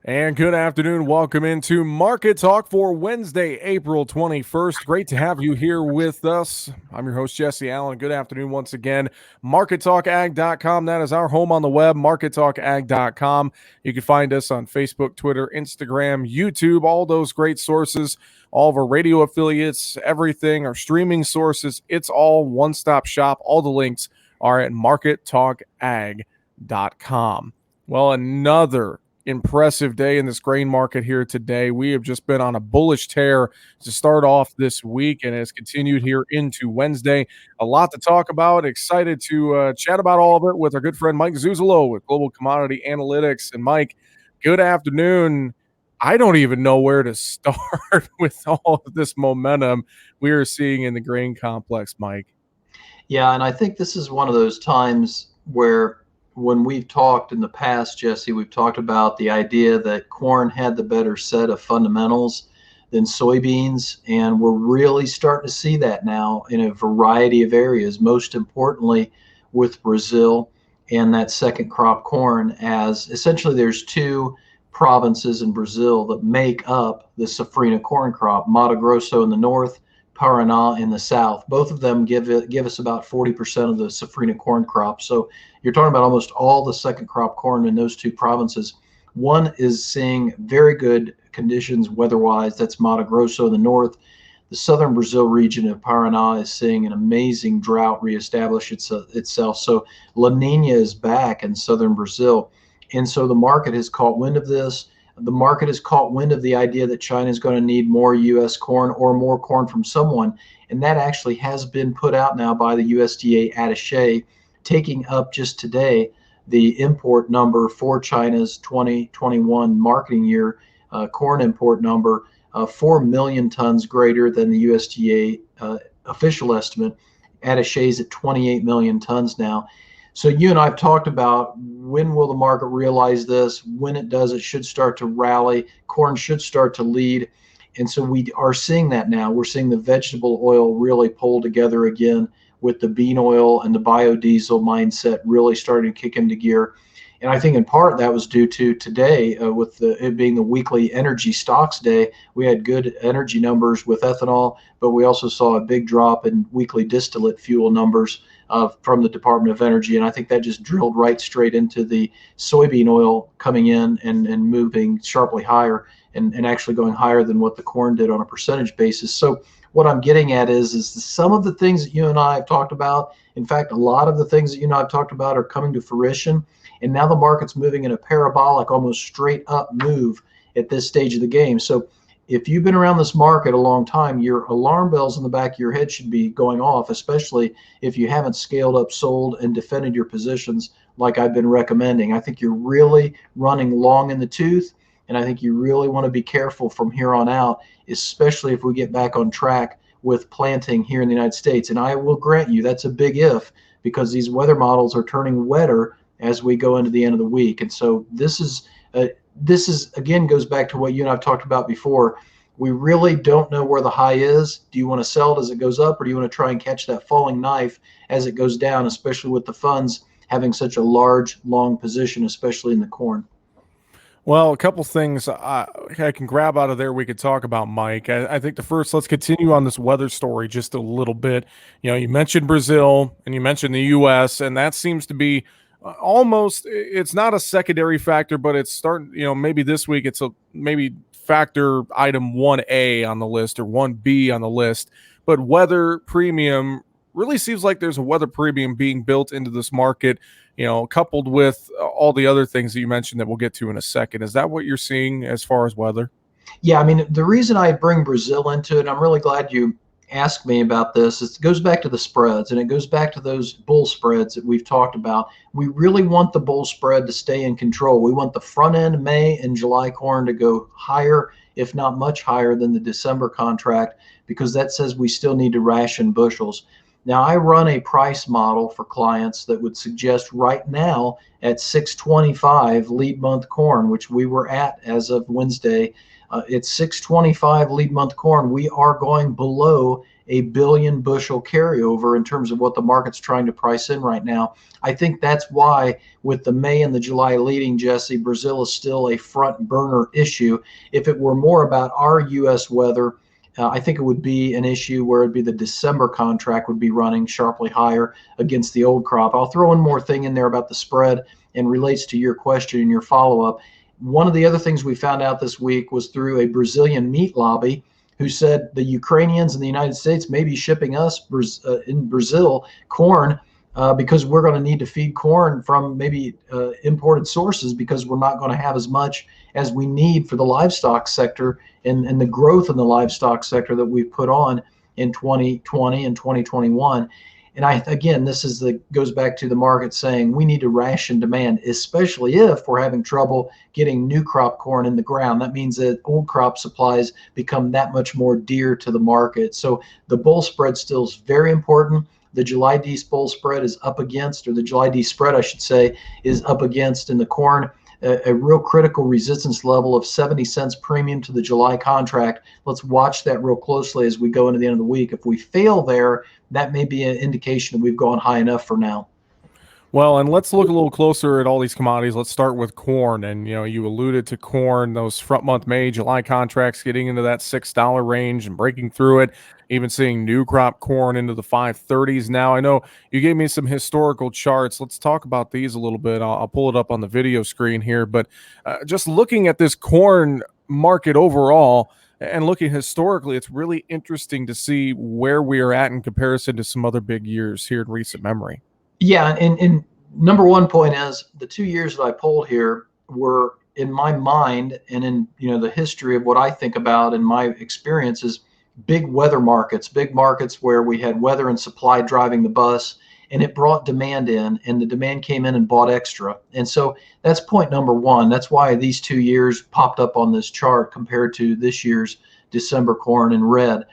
And good afternoon. Welcome into Market Talk for Wednesday, April 21st. Great to have you here with us. I'm your host, Jesse Allen. Good afternoon once again. MarketTalkAg.com. That is our home on the web, MarketTalkAg.com. You can find us on Facebook, Twitter, Instagram, YouTube, all those great sources, all of our radio affiliates, everything, our streaming sources. It's all one-stop shop. All the links are at MarketTalkAg.com. Well, another impressive day in this grain market here today. We have just been on a bullish tear to start off this week, and it's continued here into Wednesday. A lot to talk about. Excited to chat about all of it with our good friend Mike Zuzolo with Global Commodity Analytics. And Mike, good afternoon. I don't even know where to start with all of this momentum we are seeing in the grain complex, Mike. Yeah, and I think this is one of those times where when we've talked in the past, Jesse, we've talked about the idea that corn had the better set of fundamentals than soybeans, and we're really starting to see that now in a variety of areas, most importantly with Brazil and that second crop corn, as essentially there's two provinces in Brazil that make up the safrinha corn crop, Mato Grosso in the north, Paraná in the south. Both of them give us about 40% of the safrinha corn crop. So you're talking about almost all the second crop corn in those two provinces. One is seeing very good conditions weather-wise. That's Mato Grosso in the north. The southern Brazil region of Paraná is seeing an amazing drought reestablish itself. So La Nina is back in southern Brazil. And so the market has caught wind of this. The market has caught wind of the idea that China is going to need more U.S. corn or more corn from someone. And that actually has been put out now by the USDA attaché, taking up just today the import number for China's 2021 marketing year, corn import number, 4 million tons greater than the USDA official estimate. Attaché's at 28 million tons now. So you and I have talked about when will the market realize this? When it does, it should start to rally. Corn should start to lead. And so we are seeing that now. We're seeing the vegetable oil really pull together again with the bean oil and the biodiesel mindset really starting to kick into gear. And I think in part that was due to today, with it being the weekly energy stocks day, we had good energy numbers with ethanol, but we also saw a big drop in weekly distillate fuel numbers from the Department of Energy. And I think that just drilled right straight into the soybean oil coming in and moving sharply higher and actually going higher than what the corn did on a percentage basis. So what I'm getting at is some of the things that you and I have talked about, in fact, a lot of the things that you and I have talked about are coming to fruition. And now the market's moving in a parabolic, almost straight up move at this stage of the game. So if you've been around this market a long time, your alarm bells in the back of your head should be going off, especially if you haven't scaled up, sold, and defended your positions like I've been recommending. I think you're really running long in the tooth, and I think you really want to be careful from here on out, especially if we get back on track with planting here in the United States. And I will grant you that's a big if, because these weather models are turning wetter as we go into the end of the week. And so this is again goes back to what you and I've talked about before. We really don't know where the high is. Do you want to sell it as it goes up, or do you want to try and catch that falling knife as it goes down, especially with the funds having such a large, long position, especially in the corn? Well, a couple things I can grab out of there we could talk about, Mike. I think the first, let's continue on this weather story just a little bit. You know, you mentioned Brazil and you mentioned the U.S., and that seems to be almost, it's not a secondary factor, but it's starting, you know, maybe this week it's a maybe factor item 1A on the list or 1B on the list. But weather premium really seems like there's a weather premium being built into this market, you know, coupled with all the other things that you mentioned that we'll get to in a second. Is that what you're seeing as far as weather? Yeah, I mean, the reason I bring Brazil into it, I'm really glad you asked me about this. It goes back to the spreads, and it goes back to those bull spreads that we've talked about. We really want the bull spread to stay in control. We want the front end May and July corn to go higher, if not much higher than the December contract, because that says we still need to ration bushels. Now, I run a price model for clients that would suggest right now at 625 lead month corn, which we were at as of Wednesday. It's 625 lead month corn. We are going below a billion bushel carryover in terms of what the market's trying to price in right now. I think that's why, with the May and the July leading, Jesse, Brazil is still a front burner issue. If it were more about our U.S. weather, I think it would be an issue where it'd be the December contract would be running sharply higher against the old crop. I'll throw one more thing in there about the spread and relates to your question and your follow-up. One of the other things we found out this week was through a Brazilian meat lobby who said the Ukrainians and the United States may be shipping us in Brazil corn because we're going to need to feed corn from maybe imported sources because we're not going to have as much as we need for the livestock sector and the growth in the livestock sector that we've put on in 2020 and 2021. And again, goes back to the market saying we need to ration demand, especially if we're having trouble getting new crop corn in the ground. That means that old crop supplies become that much more dear to the market. So the bull spread still is very important. The July D bull spread is up against, or the July D spread, I should say, is up against in the corn a real critical resistance level of 70 cents premium to the July contract. Let's watch that real closely as we go into the end of the week. If we fail there, that may be an indication that we've gone high enough for now. Well, and let's look a little closer at all these commodities. Let's start with corn. And, you alluded to corn, those front month May, July contracts getting into that $6 range and breaking through it, even seeing new crop corn into the 530s now. I know you gave me some historical charts. Let's talk about these a little bit. I'll pull it up on the video screen here. But just looking at this corn market overall and looking historically, it's really interesting to see where we are at in comparison to some other big years here in recent memory. Yeah, and number one point is the 2 years that I pulled here were in my mind and in the history of what I think about in my experiences, big weather markets, big markets where we had weather and supply driving the bus, and it brought demand in, and the demand came in and bought extra. And so that's point number one. That's why these 2 years popped up on this chart compared to this year's December corn in red.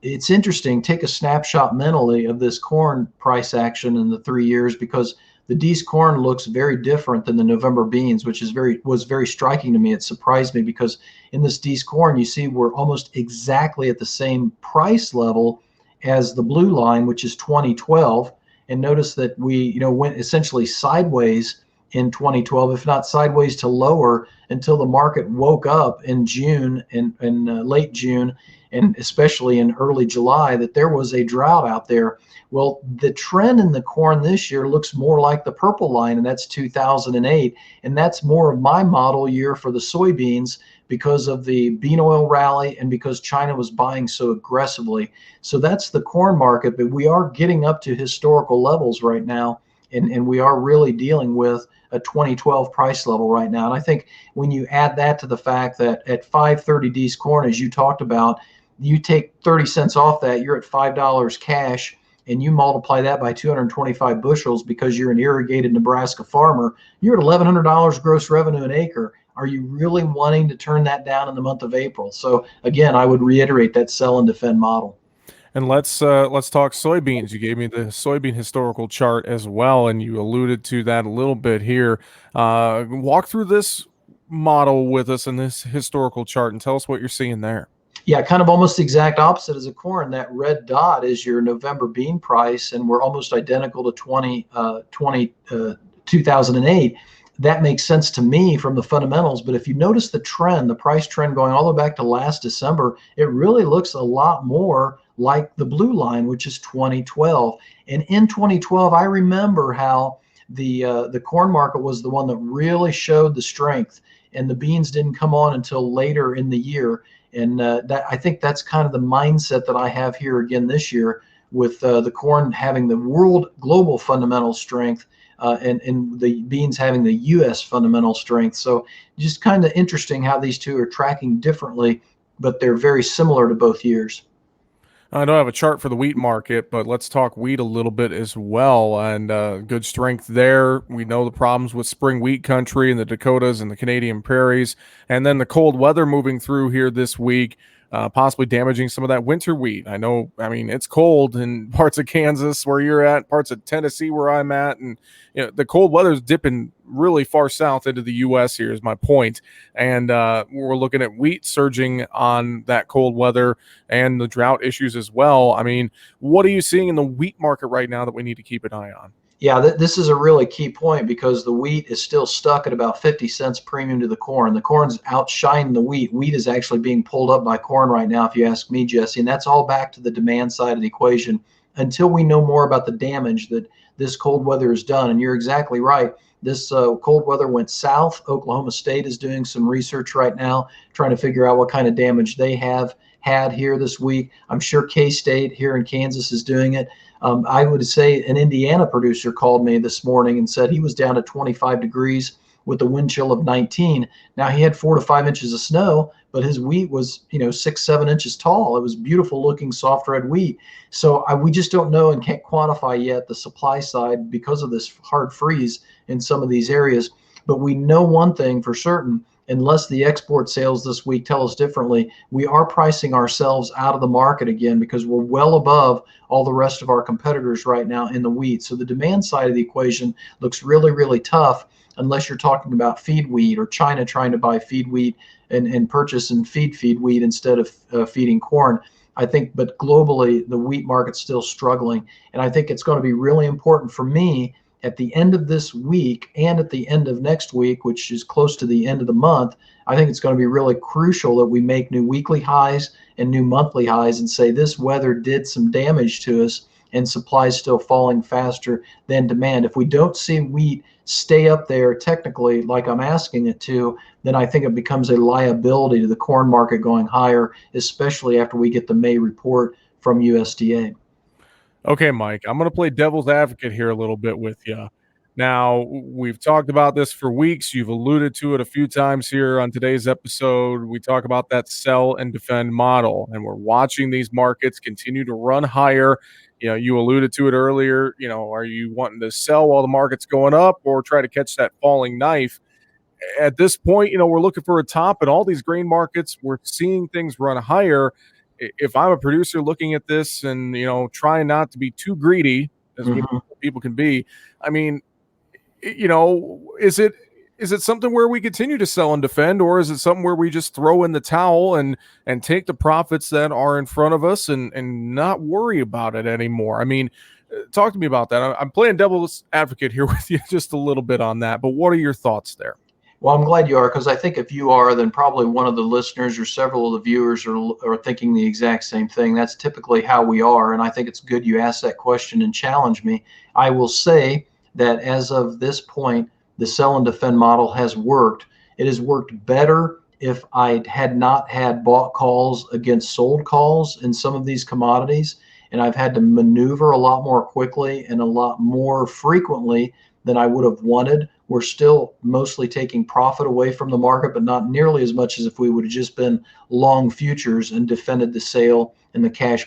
It's interesting, take a snapshot mentally of this corn price action in the 3 years, because the D's corn looks very different than the November beans, which was very striking to me. It surprised me because in this D's corn, you see we're almost exactly at the same price level as the blue line, which is 2012. And notice that we went essentially sideways in 2012, if not sideways to lower, until the market woke up in June and late June, and especially in early July, that there was a drought out there. Well, the trend in the corn this year looks more like the purple line, and that's 2008. And that's more of my model year for the soybeans because of the bean oil rally and because China was buying so aggressively. So that's the corn market, but we are getting up to historical levels right now, and we are really dealing with a 2012 price level right now. And I think when you add that to the fact that at 530 D's corn, as you talked about, you take 30 cents off that, you're at $5 cash, and you multiply that by 225 bushels because you're an irrigated Nebraska farmer, you're at $1,100 gross revenue an acre. Are you really wanting to turn that down in the month of April? So again, I would reiterate that sell and defend model. And let's talk soybeans. You gave me the soybean historical chart as well, and you alluded to that a little bit here. Walk through this model with us in this historical chart and tell us what you're seeing there. Yeah, kind of almost the exact opposite as a corn. That red dot is your November bean price, and we're almost identical to 2008. That makes sense to me from the fundamentals. But if you notice the trend, the price trend going all the way back to last December, it really looks a lot more like the blue line, which is 2012. And in 2012, I remember how the corn market was the one that really showed the strength, and the beans didn't come on until later in the year. And that, I think that's kind of the mindset that I have here again this year, with the corn having the world global fundamental strength and the beans having the U.S. fundamental strength. So just kind of interesting how these two are tracking differently, but they're very similar to both years. I don't have a chart for the wheat market, but let's talk wheat a little bit as well. And good strength there. We know the problems with spring wheat country in the Dakotas and the Canadian prairies, and then the cold weather moving through here this week. possibly damaging some of that winter wheat. I know, I mean, it's cold in parts of Kansas where you're at, parts of Tennessee where I'm at, and the cold weather is dipping really far south into the U.S. here is my point. And we're looking at wheat surging on that cold weather and the drought issues as well. I mean, what are you seeing in the wheat market right now that we need to keep an eye on? Yeah, this is a really key point because the wheat is still stuck at about 50 cents premium to the corn. The corn's outshining the wheat. Wheat is actually being pulled up by corn right now, if you ask me, Jesse. And that's all back to the demand side of the equation until we know more about the damage that this cold weather has done. And you're exactly right. This cold weather went south. Oklahoma State is doing some research right now, trying to figure out what kind of damage they have had here this week. I'm sure K-State here in Kansas is doing it. I would say an Indiana producer called me this morning and said he was down to 25 degrees with a wind chill of 19. Now he had 4 to 5 inches of snow, but his wheat was, 6, 7 inches tall. It was beautiful looking soft red wheat. So we just don't know and can't quantify yet the supply side because of this hard freeze in some of these areas. But we know one thing for certain, unless the export sales this week tell us differently, we are pricing ourselves out of the market again because we're well above all the rest of our competitors right now in the wheat. So the demand side of the equation looks really, really tough unless you're talking about feed wheat or China trying to buy feed wheat and purchase and feed wheat instead of feeding corn. I think, but globally, the wheat market's still struggling. And I think it's going to be really important for me at the end of this week and at the end of next week, which is close to the end of the month. I think it's going to be really crucial that we make new weekly highs and new monthly highs and say this weather did some damage to us and supply is still falling faster than demand. If we don't see wheat stay up there technically like I'm asking it to, then I think it becomes a liability to the corn market going higher, especially after we get the May report from USDA. Okay, Mike, I'm going to play devil's advocate here a little bit with you. Now, we've talked about this for weeks. You've alluded to it a few times here on today's episode. We talk about that sell and defend model, and we're watching these markets continue to run higher. You alluded to it earlier. Are you wanting to sell while the market's going up or try to catch that falling knife? At this point, we're looking for a top in all these grain markets. We're seeing things run higher. If I'm a producer looking at this and, trying not to be too greedy as Mhm. people can be, I mean, is it something where we continue to sell and defend, or is it something where we just throw in the towel and take the profits that are in front of us and not worry about it anymore? I mean, talk to me about that. I'm playing devil's advocate here with you just a little bit on that, but what are your thoughts there? Well, I'm glad you are because I think if you are, then probably one of the listeners or several of the viewers are thinking the exact same thing. That's typically how we are. And I think it's good you asked that question and challenge me. I will say that as of this point, the sell and defend model has worked. It has worked better if I had not had bought calls against sold calls in some of these commodities. And I've had to maneuver a lot more quickly and a lot more frequently than I would have wanted. We're still mostly taking profit away from the market, but not nearly as much as if we would have just been long futures and defended the sale and the cash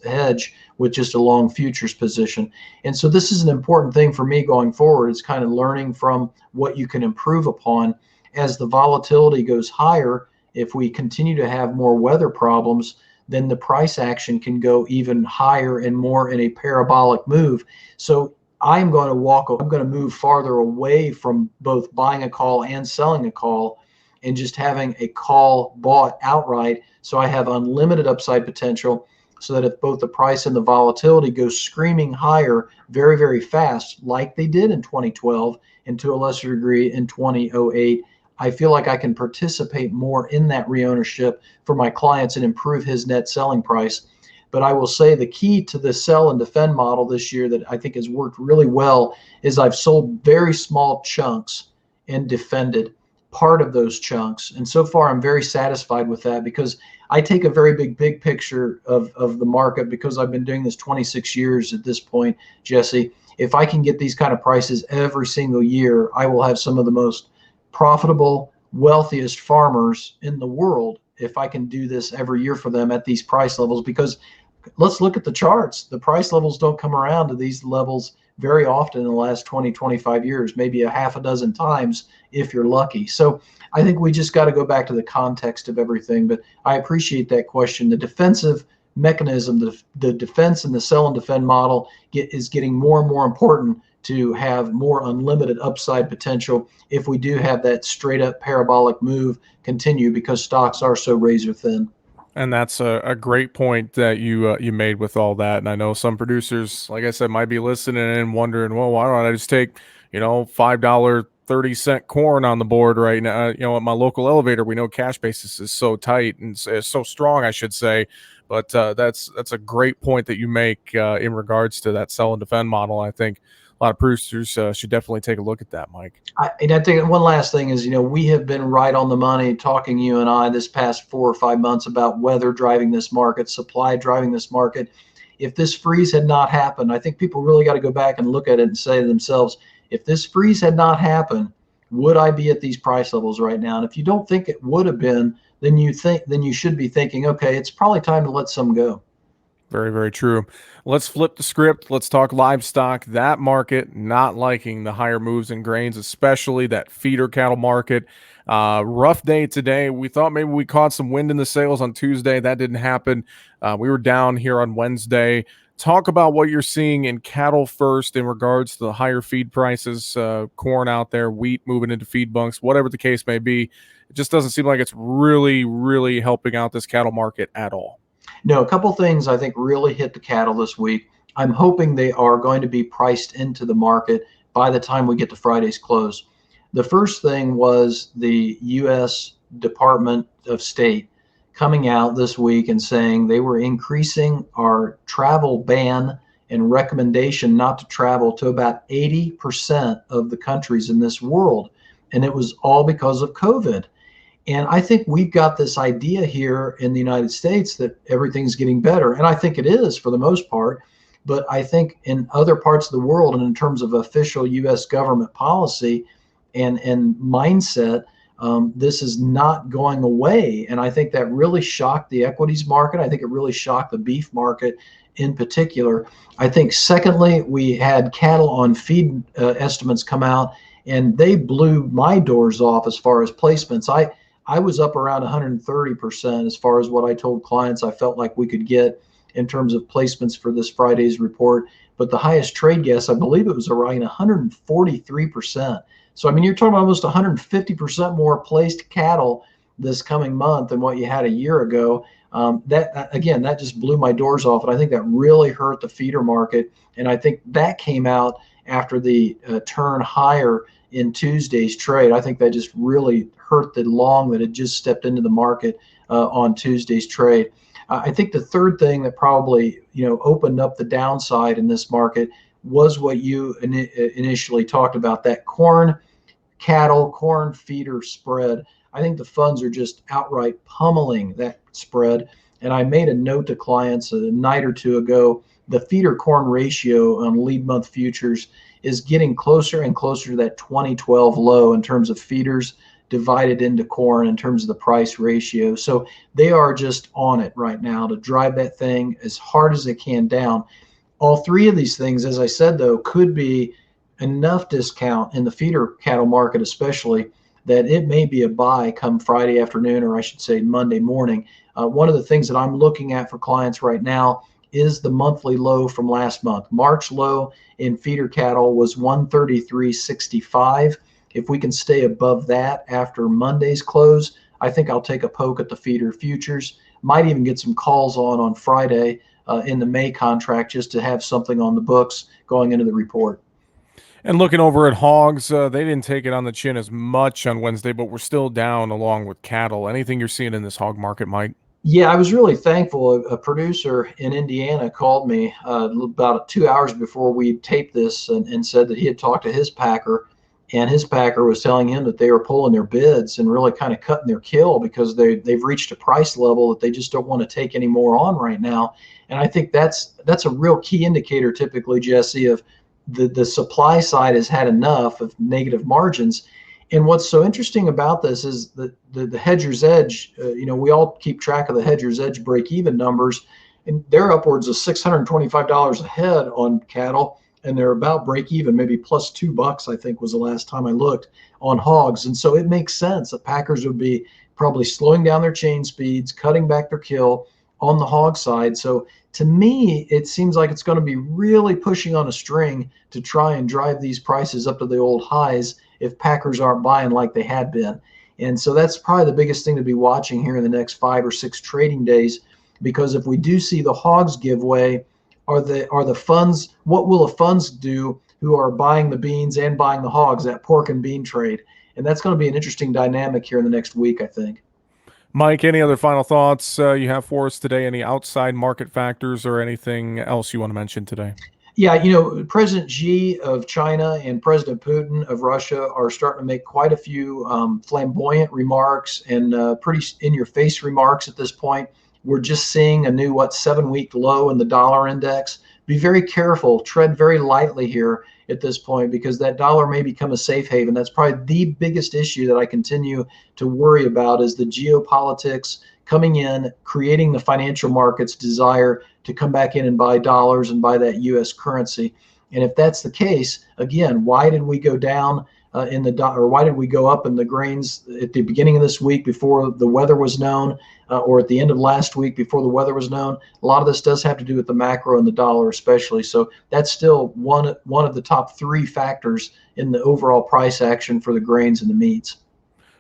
hedge with just a long futures position. And so this is an important thing for me going forward. It's kind of learning from what you can improve upon as the volatility goes higher. If we continue to have more weather problems, then the price action can go even higher and more in a parabolic move. So I'm going to move farther away from both buying a call and selling a call and just having a call bought outright. So I have unlimited upside potential so that if both the price and the volatility go screaming higher very, very fast, like they did in 2012 and to a lesser degree in 2008, I feel like I can participate more in that reownership for my clients and improve his net selling price. But I will say the key to the sell and defend model this year that I think has worked really well is I've sold very small chunks and defended part of those chunks. And so far, I'm very satisfied with that because I take a very big picture of the market because I've been doing this 26 years at this point, Jesse. If I can get these kind of prices every single year, I will have some of the most profitable, wealthiest farmers in the world if I can do this every year for them at these price levels. Because let's look at the charts. The price levels don't come around to these levels very often in the last 20, 25 years, maybe a half a dozen times if you're lucky. So I think we just got to go back to the context of everything. But I appreciate that question. The defensive mechanism, the defense and the sell and defend model is getting more and more important to have more unlimited upside potential if we do have that straight up parabolic move continue, because stocks are so razor thin. And that's a great point that you made with all that. And I know some producers, like I said, might be listening and wondering, well, why don't I just take, $5.30 corn on the board right now? At my local elevator, we know cash basis is so tight and so strong, I should say. But that's a great point that you make in regards to that sell and defend model. I think a lot of producers should definitely take a look at that, Mike. And I think one last thing is, we have been right on the money talking, you and I, this past 4 or 5 months about weather driving this market, supply driving this market. If this freeze had not happened, I think people really got to go back and look at it and say to themselves, if this freeze had not happened, would I be at these price levels right now? And if you don't think it would have been, then you should be thinking, okay, it's probably time to let some go. Very, very true. Let's flip the script. Let's talk livestock. That market not liking the higher moves in grains, especially that feeder cattle market. Rough day today. We thought maybe we caught some wind in the sails on Tuesday. That didn't happen. We were down here on Wednesday. Talk about what you're seeing in cattle first in regards to the higher feed prices, corn out there, wheat moving into feed bunks, whatever the case may be. It just doesn't seem like it's really, really helping out this cattle market at all. No, a couple things I think really hit the cattle this week. I'm hoping they are going to be priced into the market by the time we get to Friday's close. The first thing was the U.S. Department of State coming out this week and saying they were increasing our travel ban and recommendation not to travel to about 80% of the countries in this world. And it was all because of COVID. And I think we've got this idea here in the United States that everything's getting better. And I think it is for the most part. But I think in other parts of the world, and in terms of official U.S. government policy and mindset, this is not going away. And I think that really shocked the equities market. I think it really shocked the beef market in particular. I think, secondly, we had cattle on feed estimates come out, and they blew my doors off as far as placements. I was up around 130% as far as what I told clients I felt like we could get in terms of placements for this Friday's report. But the highest trade guess, I believe it was around 143%. So, I mean, you're talking almost 150% more placed cattle this coming month than what you had a year ago. That just blew my doors off. And I think that really hurt the feeder market. And I think that came out after the turn higher in Tuesday's trade. I think that just really hurt the long that had just stepped into the market on Tuesday's trade. I think the third thing that probably opened up the downside in this market was what you initially talked about, that corn feeder spread. I think the funds are just outright pummeling that spread. And I made a note to clients a night or two ago, the feeder corn ratio on lead month futures is getting closer and closer to that 2012 low in terms of feeders divided into corn in terms of the price ratio. So they are just on it right now to drive that thing as hard as they can down. All three of these things, as I said, though, could be enough discount in the feeder cattle market, especially, that it may be a buy come Friday afternoon, or I should say Monday morning. One of the things that I'm looking at for clients right now is the monthly low from last month. March low in feeder cattle was 133.65. If we can stay above that after Monday's close, I think I'll take a poke at the feeder futures. Might even get some calls on Friday in the May contract just to have something on the books going into the report. And looking over at hogs, they didn't take it on the chin as much on Wednesday, but we're still down along with cattle. Anything you're seeing in this hog market, Mike? Yeah, I was really thankful. A producer in Indiana called me about 2 hours before we taped this and said that he had talked to his packer, and his packer was telling him that they were pulling their bids and really kind of cutting their kill because they've reached a price level that they just don't want to take any more on right now. And I think that's a real key indicator typically, Jesse, of the supply side has had enough of negative margins. And what's so interesting about this is that the hedger's edge, we all keep track of the hedger's edge break even numbers, and they're upwards of $625 a head on cattle. and they're about break even, maybe plus $2, I think was the last time I looked on hogs. And so it makes sense that packers would be probably slowing down their chain speeds, cutting back their kill on the hog side. So to me, it seems like it's going to be really pushing on a string to try and drive these prices up to the old highs if packers aren't buying like they had been. And so that's probably the biggest thing to be watching here in the next 5 or 6 trading days, because if we do see the hogs give way, are the funds, what will the funds do who are buying the beans and buying the hogs, that pork and bean trade? And that's going to be an interesting dynamic here in the next week, I think. Mike, any other final thoughts you have for us today? Any outside market factors or anything else you want to mention today? Yeah, President Xi of China and President Putin of Russia are starting to make quite a few flamboyant remarks and pretty in-your-face remarks at this point. We're just seeing a new, 7-week low in the dollar index. Be very careful, tread very lightly here at this point, because that dollar may become a safe haven. That's probably the biggest issue that I continue to worry about, is the geopolitics coming in, creating the financial markets' desire to come back in and buy dollars and buy that U.S. currency. And if that's the case, again, why did we go down in the or why did we go up in the grains at the beginning of this week before the weather was known, or at the end of last week before the weather was known? A lot of this does have to do with the macro and the dollar especially. So that's still one of the top 3 factors in the overall price action for the grains and the meats.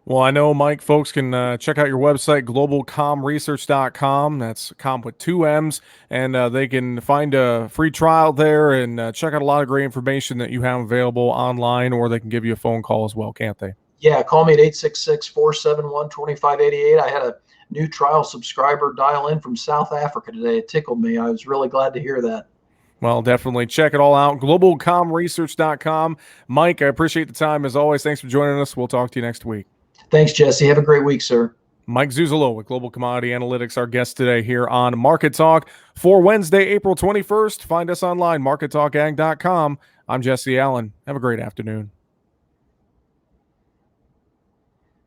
Well, I know, Mike, folks can check out your website, globalcomresearch.com. That's com with 2 M's. And they can find a free trial there and check out a lot of great information that you have available online, or they can give you a phone call as well, can't they? Yeah, call me at 866-471-2588. I had a new trial subscriber dial in from South Africa today. It tickled me. I was really glad to hear that. Well, definitely check it all out, globalcomresearch.com. Mike, I appreciate the time as always. Thanks for joining us. We'll talk to you next week. Thanks, Jesse. Have a great week, sir. Mike Zuzolo with Global Commodity Analytics, our guest today here on Market Talk for Wednesday, April 21st. Find us online, markettalkag.com. I'm Jesse Allen. Have a great afternoon.